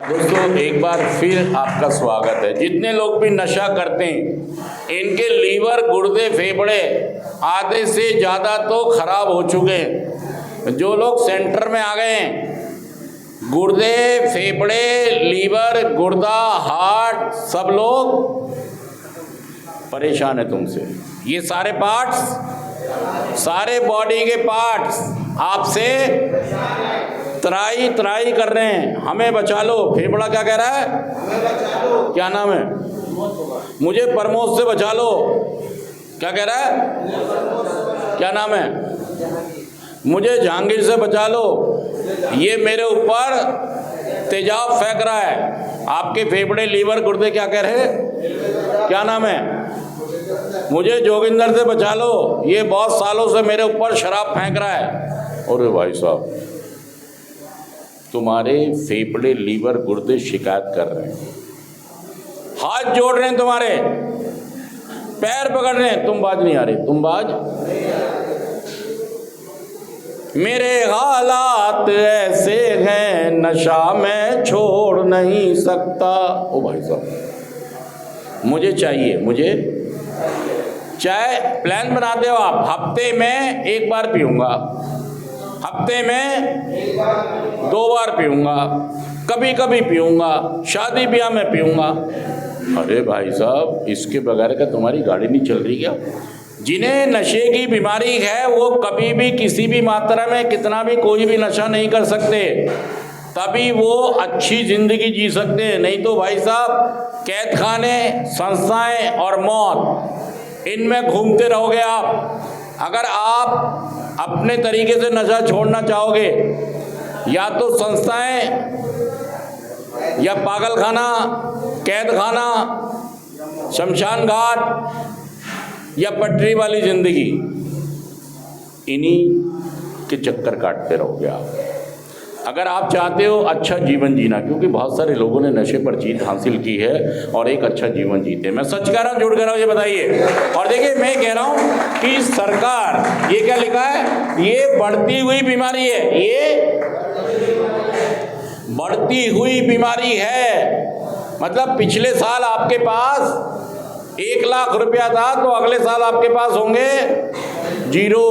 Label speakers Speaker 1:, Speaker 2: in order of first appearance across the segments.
Speaker 1: दोस्तों एक बार फिर आपका स्वागत है। जितने लोग भी नशा करते हैं इनके लीवर, गुर्दे, फेफड़े आधे से ज़्यादा तो खराब हो चुके हैं। जो लोग सेंटर में आ गए हैं, गुर्दे, फेफड़े, लीवर, गुर्दा, हार्ट, सब लोग परेशान है तुमसे। ये सारे पार्ट्स, सारे बॉडी के पार्ट्स आपसे त्राई त्राई कर रहे हैं, हमें बचा लो। फेफड़ा क्या कह रहा है? हमें बचा लो। क्या नाम है? मुझे प्रमोद से बचा लो। क्या कह रहा है? क्या नाम है? मुझे जहांगीर से बचा लो। ये मेरे ऊपर तेजाब फेंक रहा है। आपके फेफड़े, लीवर, गुर्दे क्या कह रहे हैं? क्या नाम है? मुझे जोगिंदर से बचा लो। ये बहुत सालों से मेरे ऊपर शराब फेंक रहा है। अरे भाई साहब, तुम्हारे फेफड़े, लीवर, गुर्दे शिकायत कर रहे हैं, हाथ जोड़ रहे हैं, तुम्हारे पैर पकड़ रहे हैं, तुम बाज नहीं आ रहे। तुम बाज, मेरे हालात ऐसे हैं, नशा मैं छोड़ नहीं सकता। ओ भाई साहब, मुझे चाहिए, मुझे चाय प्लान बनाते हो आप, हफ्ते में एक बार पीऊंगा, हफ्ते में 2 बार पीऊंगा, कभी कभी पीऊंगा, शादी ब्याह में पीऊंगा। अरे भाई साहब, इसके बगैर का तुम्हारी गाड़ी नहीं चल रही क्या? जिन्हें नशे की बीमारी है वो कभी भी किसी भी मात्रा में कितना भी कोई भी नशा नहीं कर सकते, तभी वो अच्छी जिंदगी जी सकते हैं। नहीं तो भाई साहब, कैद खाने, संस्थाएं और मौत, इनमें घूमते रहोगे आप। अगर आप अपने तरीके से नशा छोड़ना चाहोगे, या तो संस्थाएं, या पागल खाना, कैद खाना, शमशान घाट, या पटरी वाली जिंदगी, इन्हीं के चक्कर काटते रहोगे आप। अगर आप चाहते हो अच्छा जीवन जीना, क्योंकि बहुत सारे लोगों ने नशे पर जीत हासिल की है और एक अच्छा जीवन जीते। मैं सच कह रहा हूँ, झूठ कह रहा हूँ, ये बताइए। और देखिए, मैं कह रहा हूँ कि सरकार, ये क्या लिखा है? ये बढ़ती हुई बीमारी है, ये बढ़ती हुई बीमारी है। मतलब पिछले साल आपके पास 1 लाख रुपया था, तो अगले साल आपके पास होंगे 0,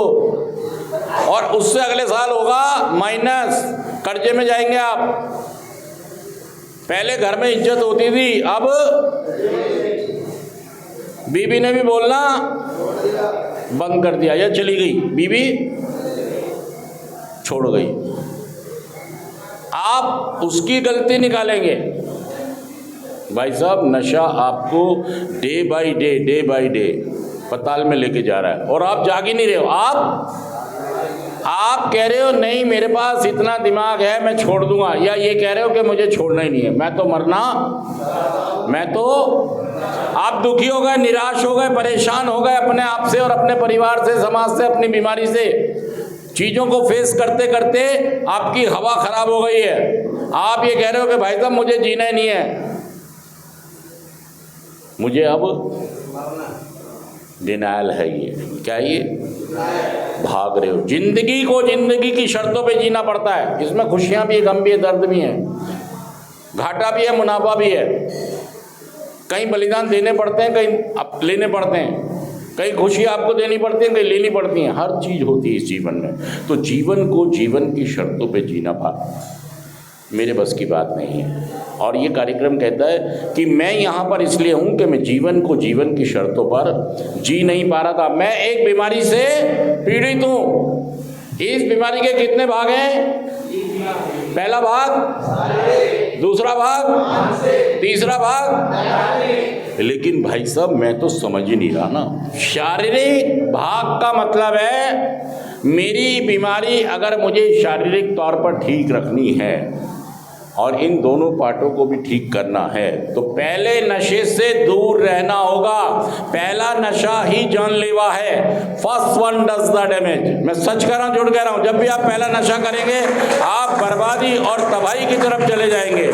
Speaker 1: और उससे अगले साल होगा माइनस, कर्जे में जाएंगे आप। पहले घर में इज्जत होती थी, अब बीबी ने भी बोलना बंद कर दिया, या चली गई बीबी, छोड़ गई। आप उसकी गलती निकालेंगे। भाई साहब, नशा आपको डे बाय डे पताल में लेके जा रहा है, और आप जाग ही नहीं रहे हो। आप कह रहे हो नहीं मेरे पास इतना दिमाग है, मैं छोड़ दूंगा, या ये कह रहे हो कि मुझे छोड़ना ही नहीं है, मैं तो मरना, मैं तो। आप दुखी हो गए, निराश हो गए, परेशान हो गए अपने आप से और अपने परिवार से, समाज से, अपनी बीमारी से। चीज़ों को फेस करते करते आपकी हवा खराब हो गई है। आप ये कह रहे हो कि भाई साहब मुझे जीना ही नहीं है, मुझे अब डिनायल है। ये क्या? ये भाग रहे हो। जिंदगी को जिंदगी की शर्तों पे जीना पड़ता है। इसमें खुशियां भी है, गम भी है, दर्द भी है, घाटा भी है, मुनाफा भी है। कहीं बलिदान देने पड़ते हैं, कहीं लेने पड़ते हैं, कहीं खुशी आपको देनी पड़ती है, कहीं लेनी पड़ती है। हर चीज़ होती है इस जीवन में। तो जीवन को जीवन की शर्तों पे जीना मेरे बस की बात नहीं है। और ये कार्यक्रम कहता है कि मैं यहाँ पर इसलिए हूँ कि मैं जीवन को जीवन की शर्तों पर जी नहीं पा रहा था। मैं एक बीमारी से पीड़ित हूँ। इस बीमारी के कितने भाग हैं? पहला भाग, दूसरा भाग, तीसरा भाग। लेकिन भाई साहब, मैं तो समझ ही नहीं रहा ना। शारीरिक भाग का मतलब है मेरी बीमारी अगर मुझे शारीरिक तौर पर ठीक रखनी है और इन दोनों पार्टों को भी ठीक करना है, तो पहले नशे से दूर रहना होगा। पहला नशा ही जानलेवा है। First one does the damage. मैं सच कह रहा हूँ, झूठ कह रहा हूँ। जब भी आप पहला नशा करेंगे, आप बर्बादी और तबाही की तरफ चले जाएंगे।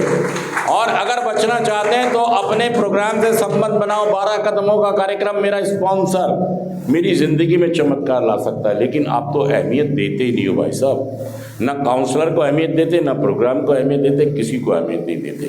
Speaker 1: और अगर बचना चाहते हैं तो अपने प्रोग्राम से संबंध बनाओ। 12 कदमों का कार्यक्रम मेरा स्पॉन्सर मेरी ज़िंदगी में चमत्कार ला सकता है। लेकिन आप तो अहमियत देते ही नहीं हो भाई साहब। ना काउंसलर को अहमियत देते, ना प्रोग्राम को अहमियत देते, किसी को अहमियत नहीं देते।